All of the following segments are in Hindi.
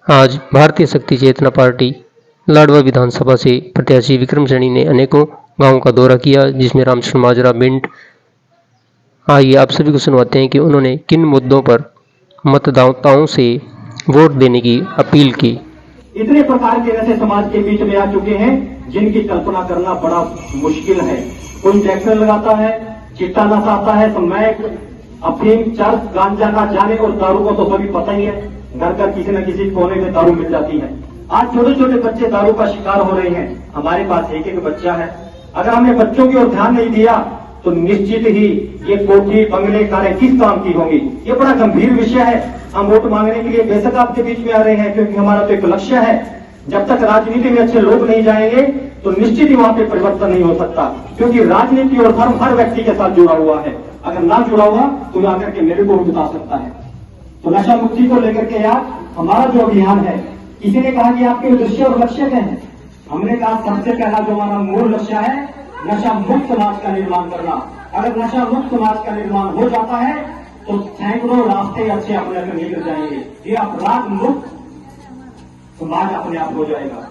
आज भारतीय शक्ति चेतना पार्टी लाडवा विधानसभा से प्रत्याशी विक्रम सैनी ने अनेकों गांवों का दौरा किया, जिसमें रामचंद्र माजरा, बिंट। आइए आप सभी को सुनवाते हैं कि उन्होंने किन मुद्दों पर मतदाताओं से वोट देने की अपील की। इतने प्रकार के नशे समाज के बीच में आ चुके हैं जिनकी कल्पना करना बड़ा मुश्किल है। कोई इंजेक्शन लगाता है, चिट्टा नशाता है, स्मैक, अफीम, चर्च, गांजा का जाने, और दारू को तो सभी पता ही है। घर का किसी न किसी कोने में दारू मिल जाती है। आज छोटे छोटे बच्चे दारू का शिकार हो रहे हैं। हमारे पास एक एक बच्चा है। अगर हमने बच्चों की ओर ध्यान नहीं दिया तो निश्चित ही ये कोठी बंगले कारें किस काम की होंगी। ये बड़ा गंभीर विषय है। हम वोट मांगने के लिए बेशक आपके बीच में आ रहे हैं, क्योंकि हमारा तो एक लक्ष्य है। जब तक राजनीति में अच्छे लोग नहीं जाएंगे तो निश्चित ही वहां पे परिवर्तन नहीं हो सकता, क्योंकि राजनीति और धर्म हर व्यक्ति के साथ जुड़ा हुआ है। अगर ना जुड़ा हुआ तो आकर के मेरे को बता सकता है। तो नशा मुक्ति को लेकर के आज हमारा जो अभियान है, किसी ने कहा कि आपके उद्देश्य और लक्ष्य क्या है। हमने कहा सबसे पहला जो हमारा मूल लक्ष्य है, नशा मुक्त समाज का निर्माण करना। अगर नशा मुक्त समाज का निर्माण हो जाता है तो सैकड़ों रास्ते अच्छे अपने आप निकल जाएंगे। ये अपराध मुक्त समाज अपने आप हो जाएगा,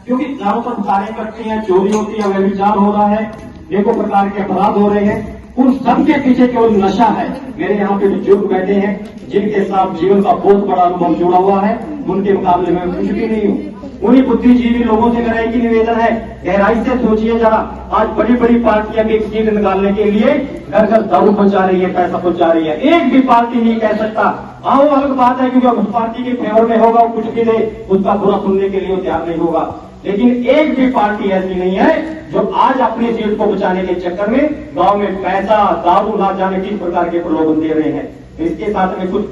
क्योंकि चारों तरफ कारें कटती हैं, चोरी होती है, व्यभिचार हो रहा है, अनेकों प्रकार के अपराध हो रहे हैं। उन सबके पीछे केवल नशा है। मेरे यहाँ पे बुजुर्ग बैठे हैं जिनके साथ जीवन का बहुत बड़ा अनुभव जुड़ा हुआ है। उनके मुकाबले में कुछ भी नहीं हूँ। उन्हीं बुद्धिजीवी लोगों से मेरा एक ही निवेदन है, गहराई से सोचिए जरा। आज बड़ी बड़ी पार्टियां भी सीट निकालने के लिए घर घर दारू पहुंचा रही है, पैसा पहुंचा रही है। एक भी पार्टी नहीं कह सकता। आओ अलग बात है, क्योंकि उस पार्टी के फेवर में होगा, कुछ भी दे उसका बुरा सुनने के लिए तैयार नहीं होगा। लेकिन एक भी पार्टी ऐसी नहीं है जो आज अपनी सीट को बचाने के चक्कर में गांव में पैसा, दारू, ना जाने किस प्रकार के प्रलोभन दे रहे हैं। इसके साथ में कुछ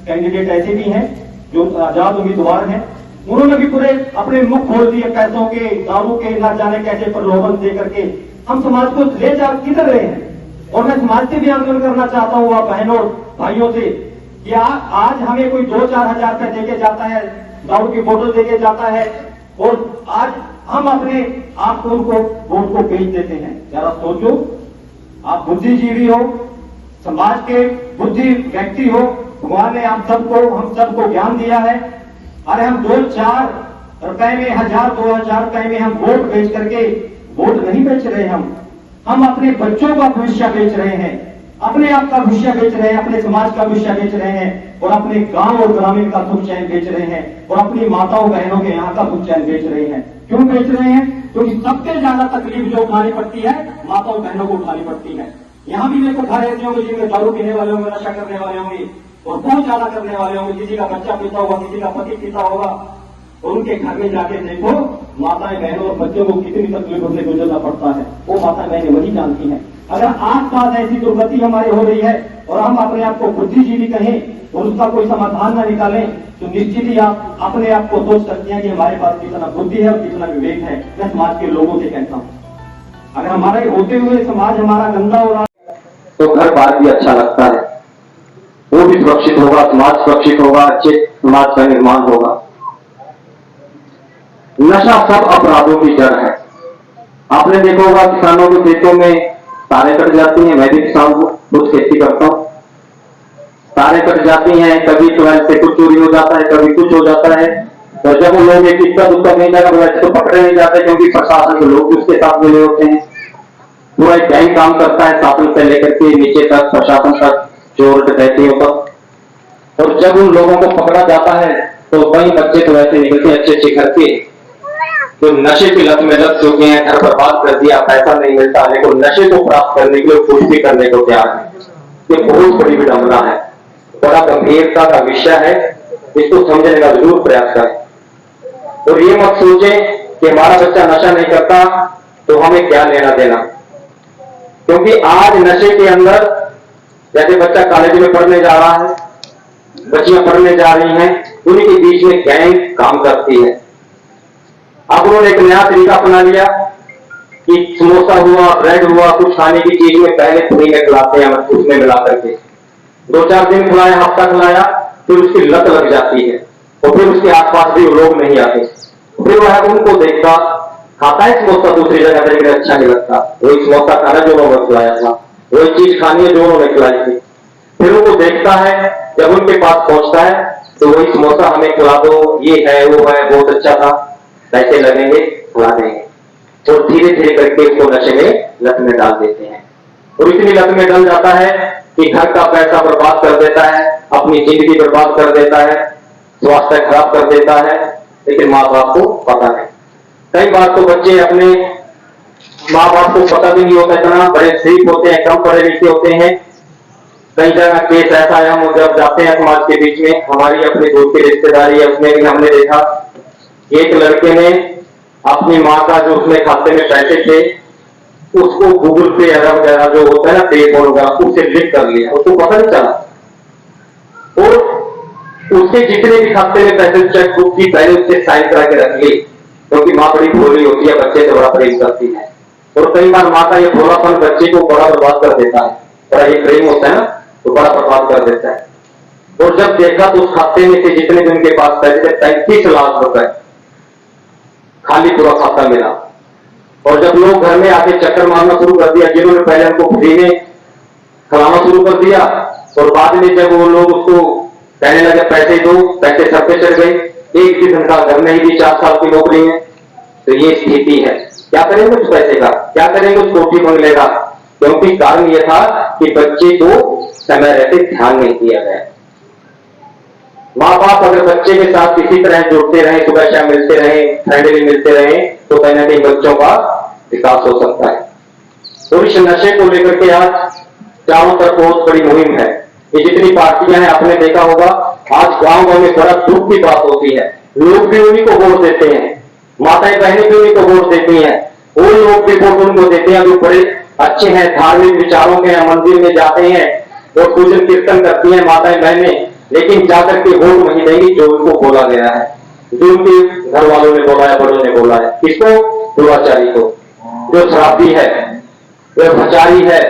कैंडिडेट ऐसे भी हैं जो आजाद उम्मीदवार हैं। उन्होंने भी पूरे अपने मुख खोल दिए पैसों के, दारू के, ना जाने कैसे प्रलोभन दे करके। हम समाज को ले जा किधर रहे हैं। और मैं समाज से भी आंदोलन करना चाहता हूँ आप बहनों और भाइयों से कि आज हमें कोई 2-4 हजार रुपए देके जाता है, दारू की बोतल देके जाता है, और आज हम अपने आप को उनको वोट को बेच देते हैं। जरा सोचो, आप बुद्धिजीवी हो, समाज के बुद्धि व्यक्ति हो, भगवान ने आप सबको, हम सबको ज्ञान दिया है। अरे हम 2-4 रुपए में, 1000-2000 रुपए में हम वोट बेच करके, वोट नहीं बेच रहे हम अपने बच्चों का भविष्य बेच रहे हैं, अपने आप का भविष्य बेच रहे हैं, अपने समाज का भविष्य बेच रहे हैं, और अपने गांव और ग्रामीण का सुख चैन बेच रहे हैं, और अपनी माताओं बहनों के यहाँ का सुख चैन बेच रहे हैं। क्यों बेच रहे हैं? क्योंकि सबसे ज्यादा तकलीफ जो उठानी पड़ती है माताओं बहनों को उठानी पड़ती है। यहाँ भी मेरे को घर ऐसे होंगे जिनमें दारू पीने वाले होंगे, नशा करने वाले होंगे, और बहुत ज्यादा करने वाले होंगे। किसी का बच्चा पीता होगा, किसी का पति पीता होगा, और उनके घर में जाके देखो माताएं बहनों और बच्चों को कितनी तकलीफों से गुजरना पड़ता है। वो माता बहनें वही जानती हैं। अगर आसपास ऐसी दुर्गति हमारी हो रही है और हम अपने आप को बुद्धिजीवी कहें और उसका कोई समाधान न निकालें, तो निश्चित ही आप अपने आप को सोच सकते हैं कि हमारे पास कितना बुद्धि है और कितना विवेक है। मैं समाज के लोगों से कहता हूँ, अगर हमारे होते हुए समाज हमारा गंदा हो रहा है तो घर बार भी अच्छा लगता है, वो भी सुरक्षित होगा, समाज सुरक्षित होगा, अच्छे समाज का निर्माण होगा। नशा सब अपराधों की जड़ है। आपने देखा होगा किसानों के खेतों में तारें कट जाती हैं। मैं भी किसान हूँ, खुद खेती करता हूँ। तारें कट जाती हैं, कभी तो ऐसे कुछ चोरी हो जाता है, कभी कुछ हो जाता है। तो जब वो लोग एक इक्का दुक्का नहीं लगा वैसे तो पकड़े नहीं जाते, क्योंकि प्रशासन के लोग भी उसके साथ मिले होते हैं। पूरा एक गैंग काम करता है, शासन से लेकर के नीचे तक, प्रशासन तक, चोर डकैतियों तक। और जब उन लोगों को पकड़ा जाता है तो वही बच्चे तो वैसे निकलते हैं अच्छे अच्छे घर के, तो नशे की लत में लग चुके हैं, घर बर्बाद कर दिया, पैसा नहीं मिलता, लेकिन नशे को प्राप्त करने के लिए कुछ भी करने को तैयार है। ये बहुत बड़ी विडंबना है, बड़ा गंभीरता का विषय है। इसको समझने का जरूर प्रयास करें और ये मत सोचे कि हमारा बच्चा नशा नहीं करता तो हमें क्या लेना देना। क्योंकि आज नशे के अंदर, जैसे बच्चा कॉलेज में पढ़ने जा रहा है, बच्चियां पढ़ने जा रही हैं, उन्हीं के बीच में गैंग काम करती है। अब उन्होंने एक नया तरीका अपना लिया कि समोसा हुआ, ब्रेड हुआ, कुछ खाने की चीज में पहले फ्री में खिलाते हैं, उसमें मिला करके 2-4 दिन खिलाया, हफ्ता खिलाया, फिर उसकी लत लग जाती है और फिर उसके आसपास भी लोग नहीं आते। फिर वह उनको देखता, खाता है समोसा दूसरी जगह, लेकिन अच्छा नहीं लगता। वही समोसा खाना जो उन्होंने खिलाया था, वही चीज खानी है जो उन्होंने खिलाई थी। फिर उनको देखता है, जब उनके पास पहुंचता है तो वही समोसा हमें खिला दो, ये है वो है, बहुत अच्छा था, पैसे लगेंगे खिला देंगे, और धीरे धीरे करके उसको नशे में लत में डाल देते हैं। और इतनी लत में डल जाता है कि घर का पैसा बर्बाद कर देता है, अपनी जिंदगी बर्बाद कर देता है, स्वास्थ्य खराब कर देता है, लेकिन माँ बाप को पता नहीं। कई बार तो बच्चे अपने माँ बाप को पता भी नहीं होता, इतना बड़े शरीफ होते हैं, कम पढ़े लिखे होते हैं। कई जगह केस ऐसा है, हम जब जाते हैं समाज के बीच में, हमारी अपनी दूर की रिश्तेदारी है, उसमें भी हमने देखा एक लड़के ने अपनी माँ का जो उसने खाते में पैसे थे उसको गूगल पे वगैरह जो होता है ना, पेपॉल वगैरह, उससे लिंक कर लिया, उसको पता नहीं चला। और उसके जितने भी खाते में पैसे चेक बुक की पहले उससे साइन करा के रख ली, क्योंकि माँ बड़ी भोली होती है, बच्चे से बड़ा प्रेम करती है। और कई बार माँ का ये भोलापन बच्चे को बड़ा बर्बाद कर देता है, बड़ा ये प्रेम होता है ना, तो बड़ा बर्बाद कर देता है। और जब देखा तो उस खाते में से जितने भी उनके पास पैसे थे 35 लाख रुपए खाली पूरा खाता मिला। और जब लोग घर में आके चक्कर मारना शुरू कर दिया, जिन्होंने पहले उनको फ्री में खिलाना शुरू कर दिया, और बाद में जब वो लोग उसको कहने लगे पैसे दो, पैसे सर पे चढ़ गए, एक भी धन का घर नहीं दी 4 साल की नौकरी में। तो ये स्थिति है, क्या करेंगे उस पैसे का, क्या करेंगे उस कोठी बंगले का, क्योंकि कारण यह था कि बच्चे को समय रहते ध्यान नहीं दिया गया। माँ बाप अगर बच्चे के साथ किसी तरह जुड़ते रहे, सुबह शाम मिलते रहे, फ्रेंडली मिलते रहे, तो कहीं ना कहीं बच्चों का विकास हो सकता है। तो इस नशे को लेकर के आज चारों तरफ बहुत बड़ी मुहिम है। ये जितनी पार्टियां हैं, आपने देखा होगा, आज गांव गांव में बड़ा दुख की बात होती है, लोग भी उन्हीं को वोट देते हैं, माताएं बहनें भी उन्हीं को वोट देती हैं, वो लोग भी वोट उनको देते हैं जो बड़े अच्छे हैं, धार्मिक विचारों के हैं, मंदिर में जाते हैं और पूजन कीर्तन करती हैं माताएं बहनें, लेकिन जाकर के वोट नहीं देंगी जो उनको बोला गया है, जो उनके घर वालों ने बोला है, बड़ों ने बोला है। किसको? दुराचारी को, जो शराबी है, जो भचारी है।